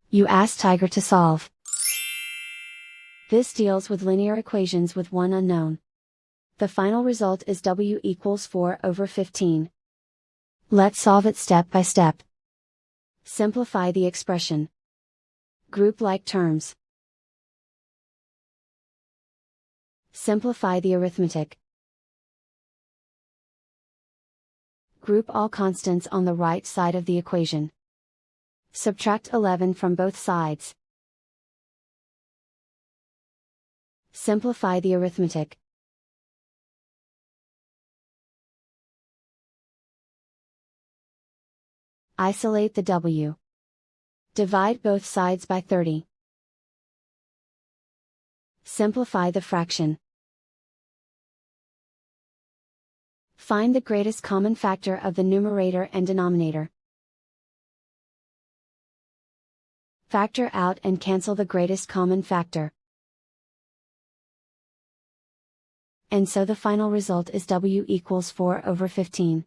You ask Tiger to solve. This deals with linear equations with one unknown. The final result is w equals 4/15. Let's solve it step by step. Simplify the expression. Group like terms. Simplify the arithmetic. Group all constants on the right side of the equation. Subtract 11 from both sides. Simplify the arithmetic. Isolate the w. Divide both sides by 30. Simplify the fraction. Find the greatest common factor of the numerator and denominator. Factor out and cancel the greatest common factor. And so the final result is w equals 4/15.